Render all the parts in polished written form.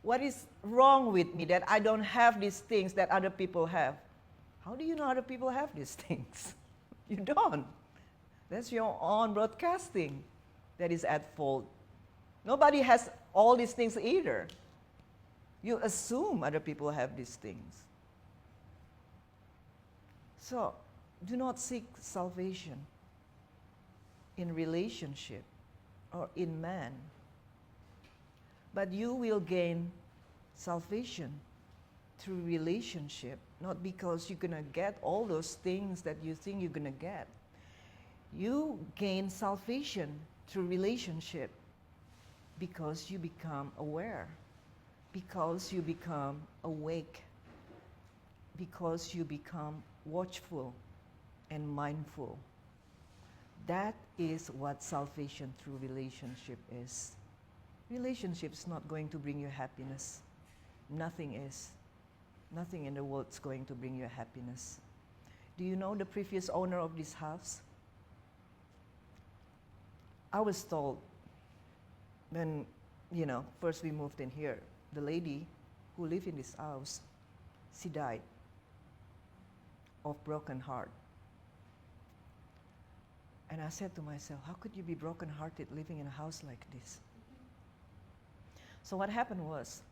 What is wrong with me that I don't have these things that other people have? How do you know other people have these things? You don't. That's your own broadcasting that is at fault. Nobody has all these things either. You assume other people have these things. So, do not seek salvation in relationship or in man, but you will gain salvation through relationship, not because you're going to get all those things that you think you're going to get. You gain salvation through relationship because you become aware, because you become awake, because you become watchful and mindful. That is what salvation through relationship is. Relationship is not going to bring you happiness. Nothing is. Nothing in the world is going to bring you happiness. Do you know the previous owner of this house? I was told when, first we moved in here, the lady who lived in this house, she died of broken heart. And I said to myself, how could you be broken-hearted living in a house like this? So what happened was,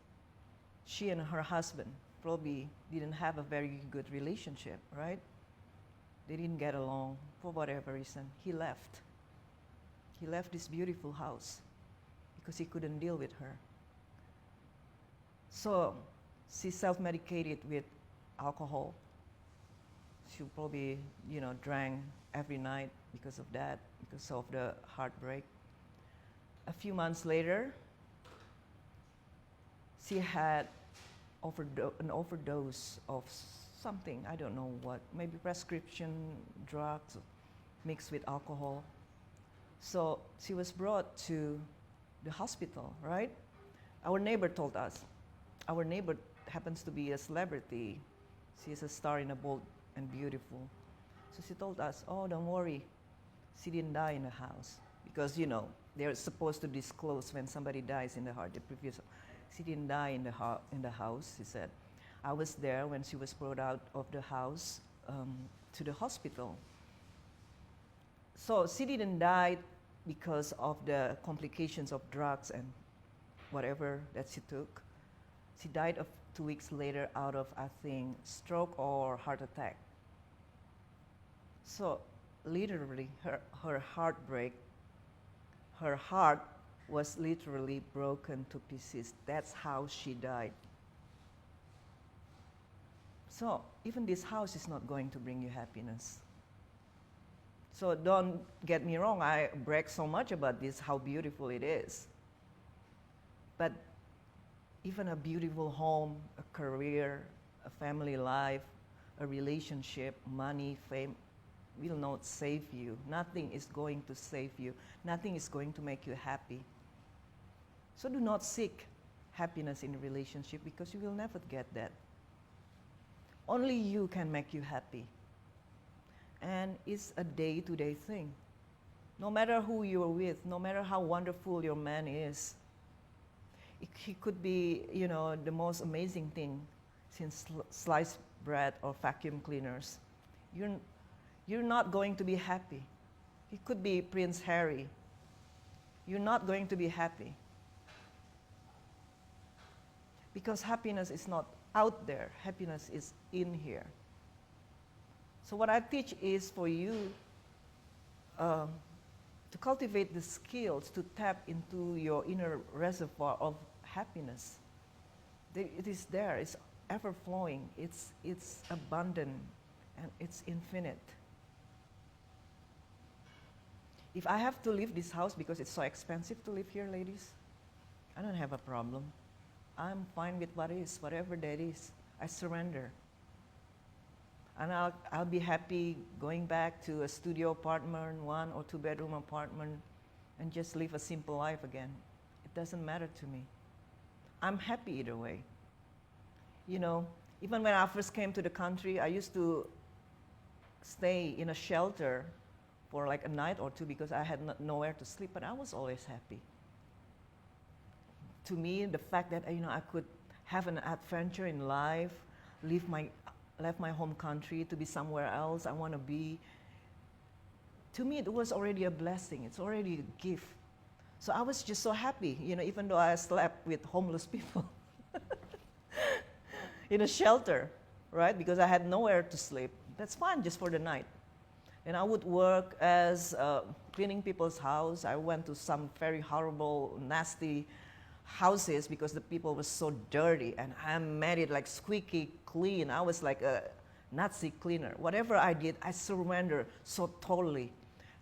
she and her husband probably didn't have a very good relationship, right? They didn't get along for whatever reason. He left. He left this beautiful house because he couldn't deal with her. So she self-medicated with alcohol. She probably, drank every night because of that, because of the heartbreak. A few months later, she had an overdose of something, I don't know what, maybe prescription drugs mixed with alcohol. So she was brought to the hospital, right? Our neighbor told us. Our neighbor happens to be a celebrity. She is a star in a bold and beautiful. So she told us, oh, don't worry, she didn't die in the house. Because, they're supposed to disclose when somebody dies in the heart. She didn't die in the house, she said. I was there when she was brought out of the house to the hospital. So she didn't die because of the complications of drugs and whatever that she took. She died 2 weeks later out of, I think, stroke or heart attack. So literally, her heartbreak, her heart was literally broken to pieces. That's how she died. So even this house is not going to bring you happiness. So don't get me wrong, I brag so much about this, how beautiful it is. But even a beautiful home, a career, a family life, a relationship, money, fame, will not save you. Nothing is going to save you. Nothing is going to make you happy. So do not seek happiness in a relationship because you will never get that. Only you can make you happy. And it's a day-to-day thing. No matter who you're with, no matter how wonderful your man is, he could be, the most amazing thing since sliced bread or vacuum cleaners. You're not going to be happy. He could be Prince Harry. You're not going to be happy. Because happiness is not out there. Happiness is in here. So what I teach is for you to cultivate the skills to tap into your inner reservoir of happiness. It is there. It's ever-flowing. It's abundant. And it's infinite. If I have to leave this house because it's so expensive to live here, ladies, I don't have a problem. I'm fine with what is, whatever that is. I surrender. And I'll be happy going back to a studio apartment, 1 or 2 bedroom apartment, and just live a simple life again. It doesn't matter to me. I'm happy either way. Even when I first came to the country, I used to stay in a shelter for like a night or two because I had nowhere to sleep, but I was always happy. to me, the fact that I could have an adventure in life, left my home country to be somewhere else I want to be, to me it was already a blessing. It's already a gift. So I was just so happy, even though I slept with homeless people in a shelter, right? Because I had nowhere to sleep. That's fine, just for the night. And I would work as cleaning people's house. I went to some very horrible, nasty houses because the people were so dirty, and I made it like squeaky clean. I was like a Nazi cleaner. Whatever I did, I surrendered so totally.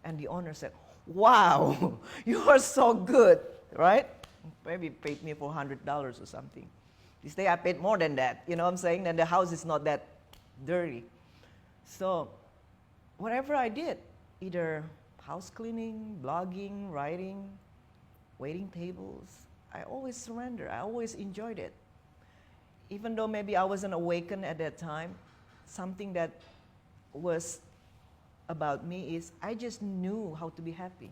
And the owner said, "Wow, you are so good," right? Maybe paid me $400 or something. This day I paid more than that, you know what I'm saying? And the house is not that dirty. So whatever I did, either house cleaning, blogging, writing, waiting tables, I always surrendered. I always enjoyed it. Even though maybe I wasn't awakened at that time, something that was about me is I just knew how to be happy.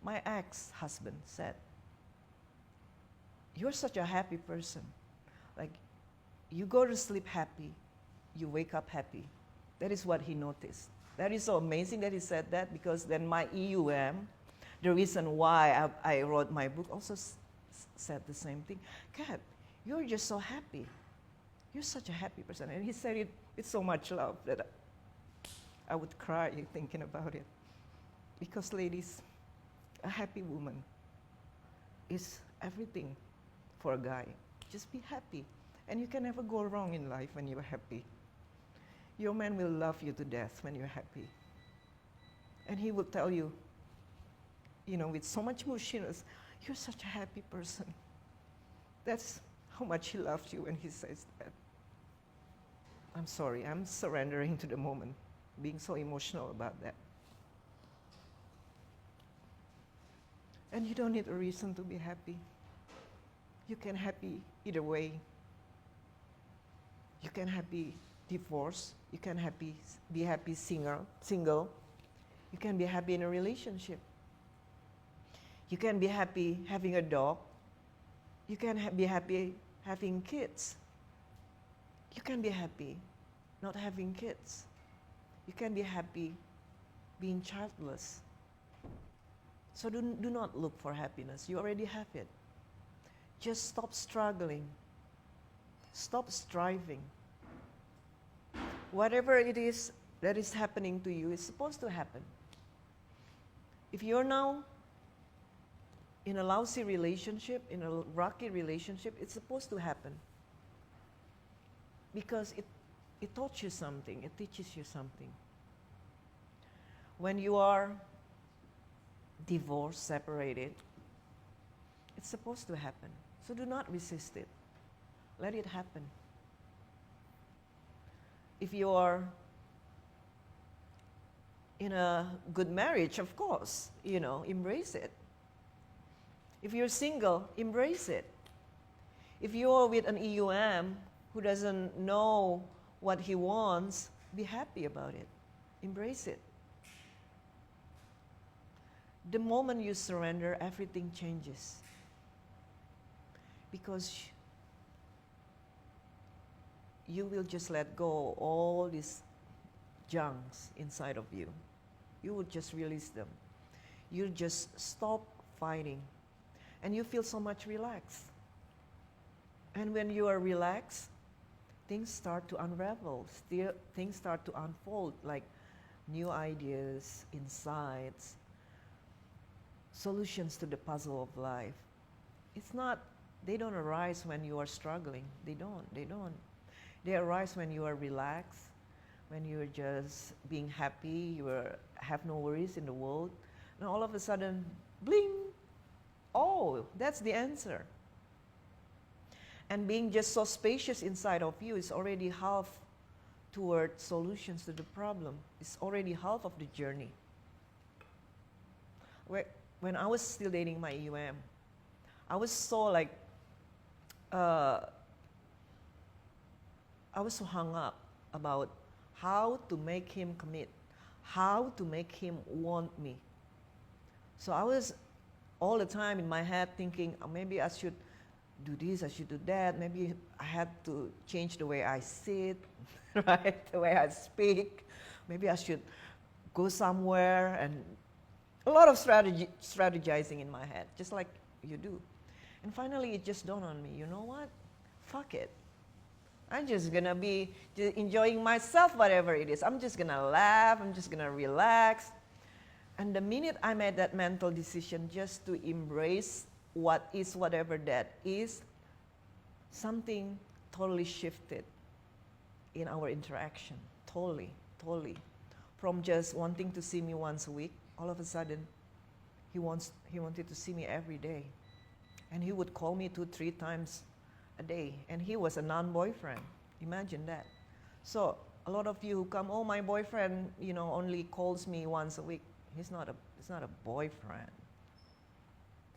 My ex-husband said, "You're such a happy person. Like, you go to sleep happy, you wake up happy." That is what he noticed. That is so amazing that he said that, because then my EUM, the reason why I wrote my book, also said the same thing. "Kat, you're just so happy. You're such a happy person." And he said it with so much love that I would cry thinking about it. Because ladies, a happy woman is everything for a guy. Just be happy. And you can never go wrong in life when you're happy. Your man will love you to death when you're happy. And he will tell you, with so much mushiness, "You're such a happy person." That's how much he loves you when he says that. I'm sorry, I'm surrendering to the moment, being so emotional about that. And you don't need a reason to be happy. You can happy either way. You can happy divorce. You can be happy single. You can be happy in a relationship. You can be happy having a dog. You can be happy having kids. You can be happy not having kids. You can be happy being childless. So do not look for happiness. You already have it. Just stop struggling. Stop striving. Whatever it is that is happening to you is supposed to happen. If you're now in a lousy relationship, in a rocky relationship, it's supposed to happen. Because it taught you something, it teaches you something. When you are divorced, separated, it's supposed to happen. So do not resist it. Let it happen. If you are in a good marriage, of course, embrace it. If you're single, embrace it. If you're with an EUM who doesn't know what he wants, be happy about it. Embrace it. The moment you surrender, everything changes. Because you will just let go all these junks inside of you. You will just release them. You just stop fighting. And you feel so much relaxed. And when you are relaxed, things start to unravel. Things start to unfold, like new ideas, insights, solutions to the puzzle of life. They don't arise when you are struggling. They don't. They arise when you are relaxed, when you're just being happy, have no worries in the world. And all of a sudden, bling! Oh, that's the answer. And being just so spacious inside of you is already half toward solutions to the problem. It's already half of the journey. When I was still dating my EUM, I was so I was so hung up about how to make him commit, how to make him want me. So I was all the time in my head thinking, maybe I should do this, I should do that. Maybe I had to change the way I sit, right? The way I speak. Maybe I should go somewhere, and a lot of strategizing in my head, just like you do. And finally, it just dawned on me, you know what? Fuck it. I'm just gonna be enjoying myself, whatever it is. I'm just gonna laugh, I'm just gonna relax. And the minute I made that mental decision just to embrace what is, whatever that is, something totally shifted in our interaction. Totally. From just wanting to see me once a week, all of a sudden, he wanted to see me every day. And he would call me 2-3 times a day. And he was a non-boyfriend. Imagine that. So a lot of you who come, oh, my boyfriend, only calls me once a week. He's not a boyfriend.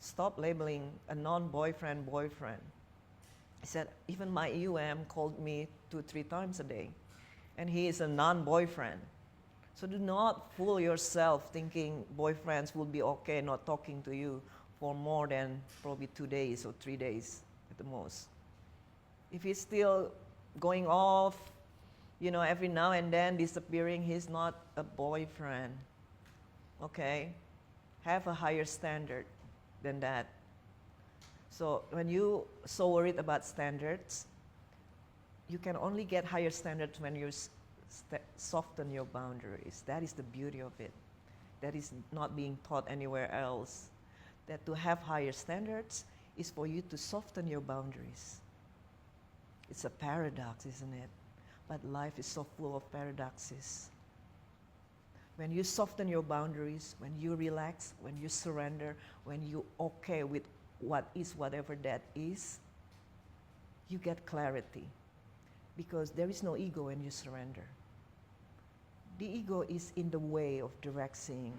Stop labeling a non-boyfriend boyfriend. He said, even my called me 2-3 times a day. And he is a non-boyfriend. So do not fool yourself thinking boyfriends will be okay not talking to you for more than probably 2 days or 3 days at the most. If he's still going off, every now and then disappearing, he's not a boyfriend. Okay? Have a higher standard than that. So when you're so worried about standards, you can only get higher standards when you soften your boundaries. That is the beauty of it. That is not being taught anywhere else. That to have higher standards is for you to soften your boundaries. It's a paradox, isn't it? But life is so full of paradoxes. When you soften your boundaries, when you relax, when you surrender, when you're okay with what is, whatever that is, you get clarity. Because there is no ego when you surrender. The ego is in the way of direct seeing.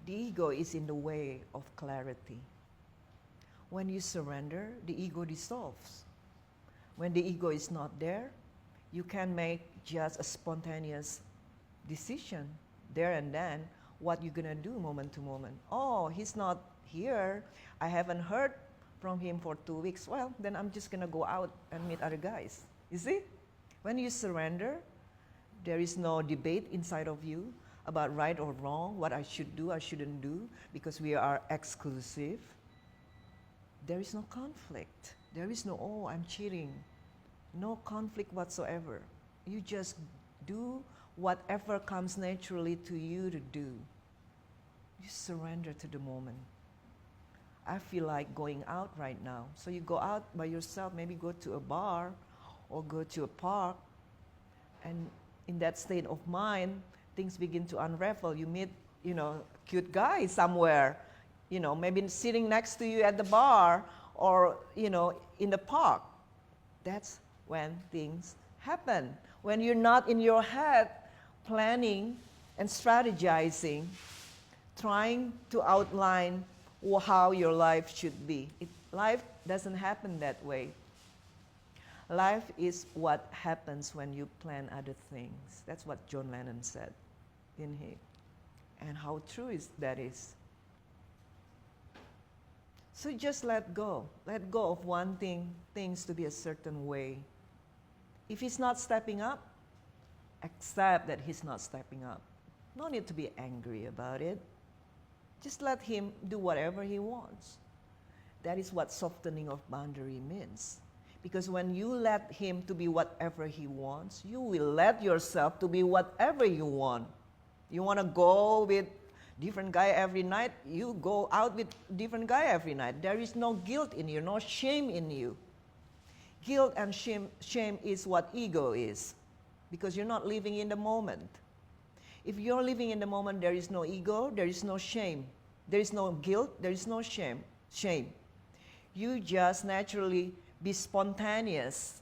The ego is in the way of clarity. When you surrender, the ego dissolves. When the ego is not there, you can make just a spontaneous decision there and then what you're gonna do moment to moment. Oh, he's not here. I haven't heard from him for 2 weeks. Well, then I'm just gonna go out and meet other guys. You see? When you surrender, there is no debate inside of you about right or wrong, what I should do, I shouldn't do, because we are exclusive. There is no conflict. There is no, oh, I'm cheating. No conflict whatsoever. You just do whatever comes naturally to you to do. You surrender to the moment. I feel like going out right now. So you go out by yourself, maybe go to a bar or go to a park, and in that state of mind, things begin to unravel. You meet, cute guy somewhere, maybe sitting next to you at the bar or, in the park. That's when things happen. When you're not in your head planning and strategizing, trying to outline how your life should be. Life doesn't happen that way. Life is what happens when you plan other things. That's what John Lennon said in him. And how true that is. So just let go. Let go of wanting things to be a certain way. If he's not stepping up, accept that he's not stepping up. No need to be angry about it. Just let him do whatever he wants. That is what softening of boundary means. Because when you let him to be whatever he wants, you will let yourself to be whatever you want. You want to go with different guy every night, you go out with different guy every night. There is no guilt in you, no shame in you. Guilt and shame is what ego is, because you're not living in the moment. If you're living in the moment, there is no ego, there is no shame. There is no guilt, there is no shame. You just naturally be spontaneous